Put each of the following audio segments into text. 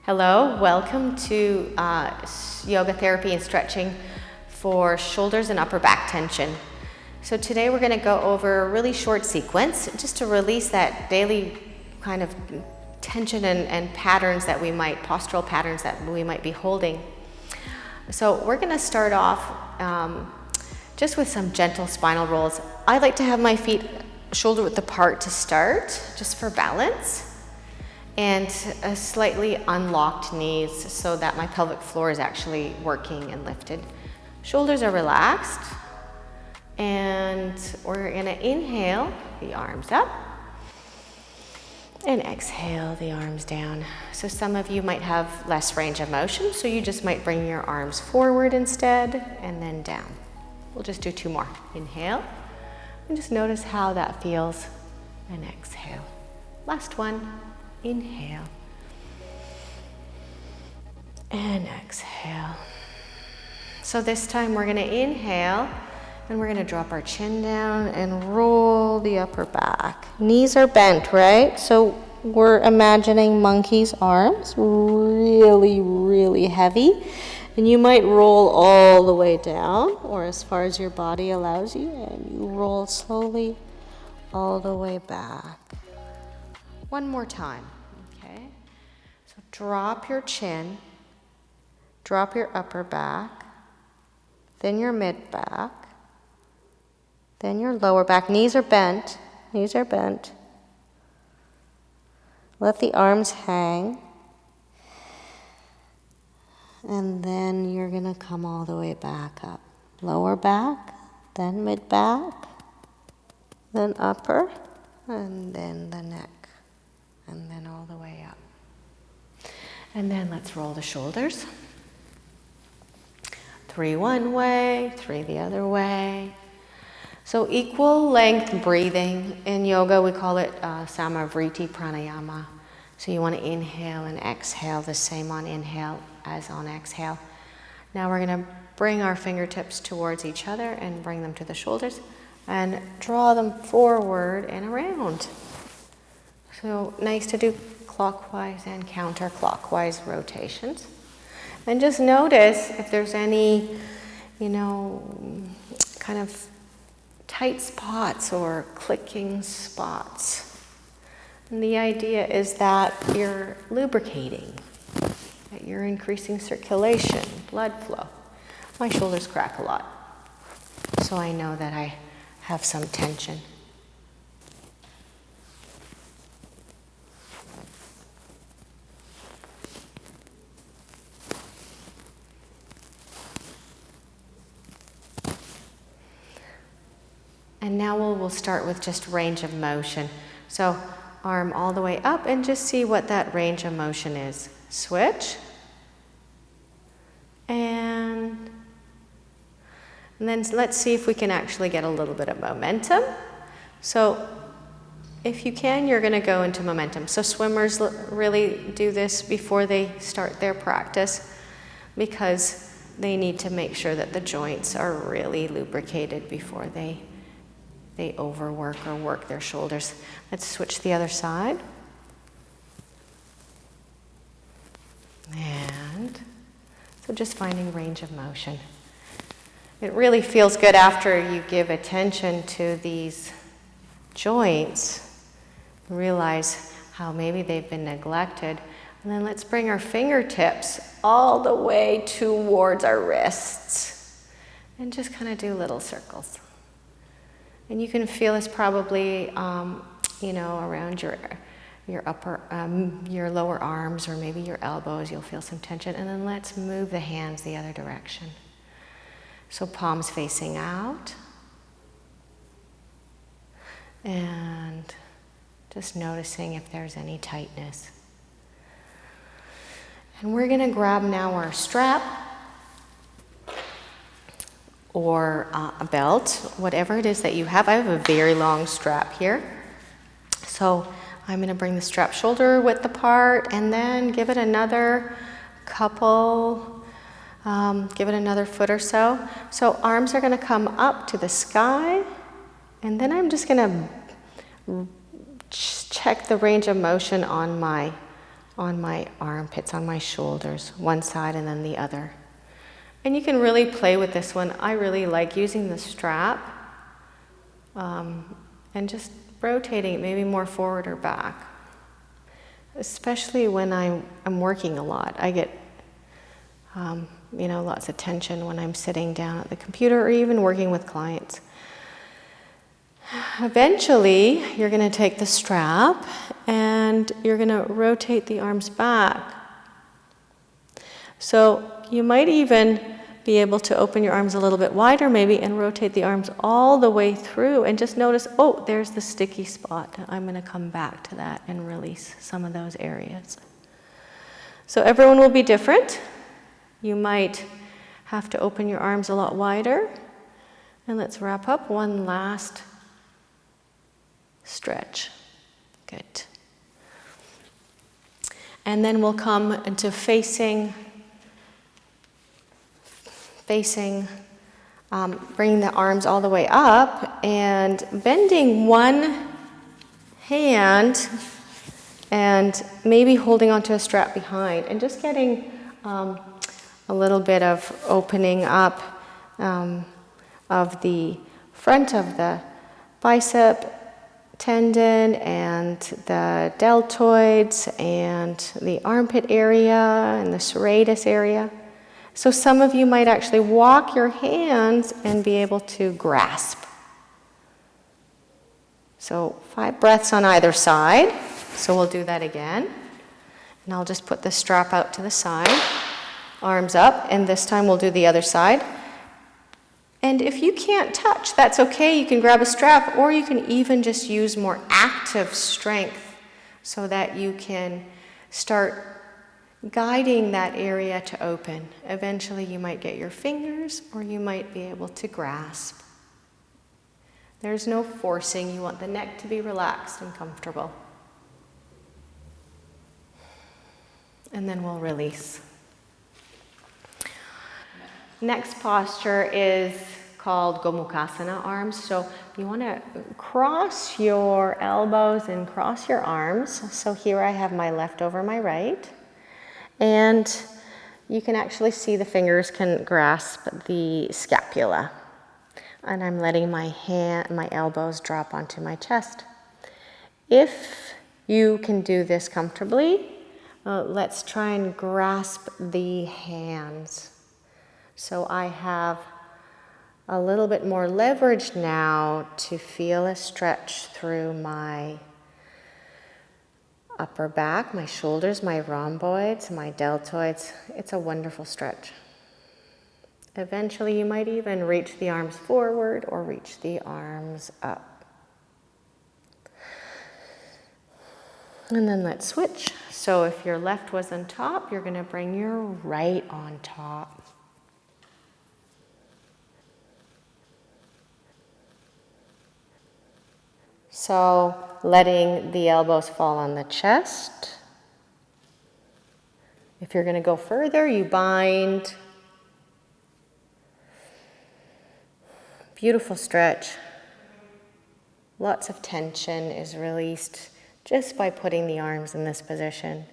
Hello, welcome to yoga therapy and stretching for shoulders and upper back tension. So today we're going to go over a really short sequence just to release that daily kind of tension and patterns that postural patterns that we might be holding. So we're going to start off just with some gentle spinal rolls. I like to have my feet shoulder width apart to start, just for balance. And slightly unlocked knees so that my pelvic floor is actually working and lifted. Shoulders are relaxed. And we're gonna inhale the arms up and exhale the arms down. So some of you might have less range of motion, so you just might bring your arms forward instead and then down. We'll just do 2 more. Inhale, and just notice how that feels, and exhale. Last one. Inhale and exhale. So this time we're going to inhale and we're going to drop our chin down and roll the upper back. Knees are bent, right? So we're imagining monkey's arms, really, really heavy. And you might roll all the way down or as far as your body allows you, and you roll slowly all the way back. One more time, okay? So drop your chin, drop your upper back, then your mid back, then your lower back. Knees are bent, knees are bent. Let the arms hang. And then you're gonna come all the way back up. Lower back, then mid back, then upper, and then the neck. And then all the way up. And then let's roll the shoulders. 3 one way, 3 the other way. So equal length breathing. In yoga we call it Samavriti Pranayama. So you want to inhale and exhale the same on inhale as on exhale. Now we're going to bring our fingertips towards each other and bring them to the shoulders and draw them forward and around. So nice to do clockwise and counterclockwise rotations. And just notice if there's any, kind of tight spots or clicking spots. And the idea is that you're lubricating, that you're increasing circulation, blood flow. My shoulders crack a lot, so I know that I have some tension. And now we'll start with just range of motion. So arm all the way up and just see what that range of motion is. Switch. And then let's see if we can actually get a little bit of momentum. So if you can, you're going to go into momentum. So swimmers really do this before they start their practice because they need to make sure that the joints are really lubricated before they overwork or work their shoulders. Let's switch the other side. And so just finding range of motion. It really feels good after you give attention to these joints. Realize how maybe they've been neglected. And then let's bring our fingertips all the way towards our wrists. And just kind of do little circles. And you can feel this probably, around your upper, your lower arms or maybe your elbows. You'll feel some tension. And then let's move the hands the other direction. So palms facing out. And just noticing if there's any tightness. And we're going to grab now our strap. Or a belt, whatever it is that you have. I have a very long strap here. So I'm going to bring the strap shoulder width apart and then give it another give it another foot or so. So arms are going to come up to the sky And then I'm just going to check the range of motion on my armpits, on my shoulders, one side and then the other. And you can really play with this one. I really like using the strap and just rotating it maybe more forward or back. Especially when I'm working a lot. I get lots of tension when I'm sitting down at the computer or even working with clients. Eventually, you're going to take the strap and you're going to rotate the arms back. So you might even be able to open your arms a little bit wider maybe and rotate the arms all the way through and just notice, oh, there's the sticky spot. I'm going to come back to that and release some of those areas. So everyone will be different. You might have to open your arms a lot wider. And let's wrap up one last stretch. Good. And then we'll come into facing, bringing the arms all the way up and bending one hand and maybe holding onto a strap behind and just getting a little bit of opening up of the front of the bicep tendon and the deltoids and the armpit area and the serratus area. So some of you might actually walk your hands and be able to grasp. So 5 breaths on either side. So we'll do that again. And I'll just put the strap out to the side, arms up, and this time we'll do the other side. And if you can't touch, that's okay. You can grab a strap, or you can even just use more active strength so that you can start guiding that area to open. Eventually you might get your fingers, or you might be able to grasp. There's no forcing. You want the neck to be relaxed and comfortable. And then we'll release. Next posture is called Gomukhasana arms. So you want to cross your elbows and cross your arms. So here I have my left over my right. And you can actually see the fingers can grasp the scapula. And I'm letting my elbows drop onto my chest. If you can do this comfortably, let's try and grasp the hands. So I have a little bit more leverage now to feel a stretch through my upper back, my shoulders, my rhomboids, my deltoids. It's a wonderful stretch. Eventually you might even reach the arms forward or reach the arms up. And then let's switch. So if your left was on top, you're going to bring your right on top. So letting the elbows fall on the chest. If you're going to go further, you bind. Beautiful stretch. Lots of tension is released just by putting the arms in this position.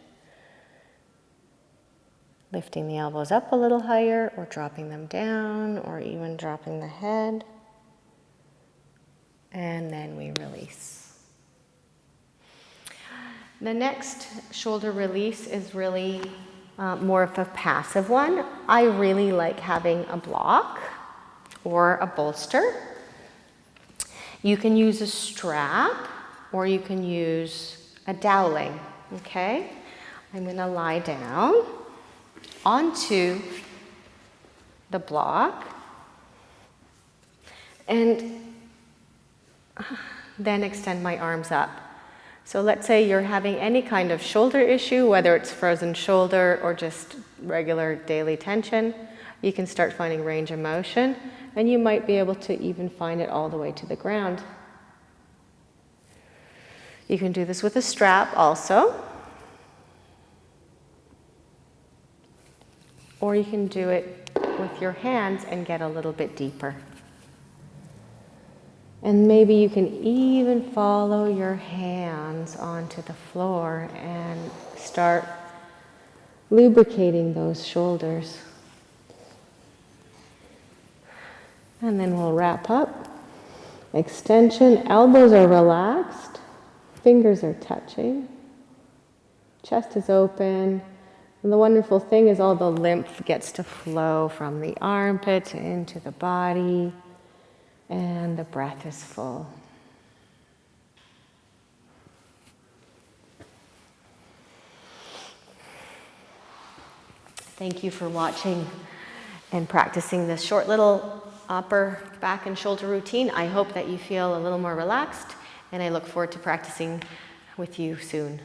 Lifting the elbows up a little higher, or dropping them down, or even dropping the head. And then we release. The next shoulder release is really more of a passive one. I really like having a block or a bolster. You can use a strap, or you can use a doweling, okay? I'm going to lie down onto the block and then extend my arms up. So let's say you're having any kind of shoulder issue, whether it's frozen shoulder or just regular daily tension, you can start finding range of motion, and you might be able to even find it all the way to the ground. You can do this with a strap also, or you can do it with your hands and get a little bit deeper. And maybe you can even follow your hands onto the floor and start lubricating those shoulders. And then we'll wrap up. Extension, elbows are relaxed, fingers are touching, chest is open. And the wonderful thing is all the lymph gets to flow from the armpits into the body, and the breath is full. Thank you for watching and practicing this short little upper back and shoulder routine. I hope that you feel a little more relaxed, and I look forward to practicing with you soon.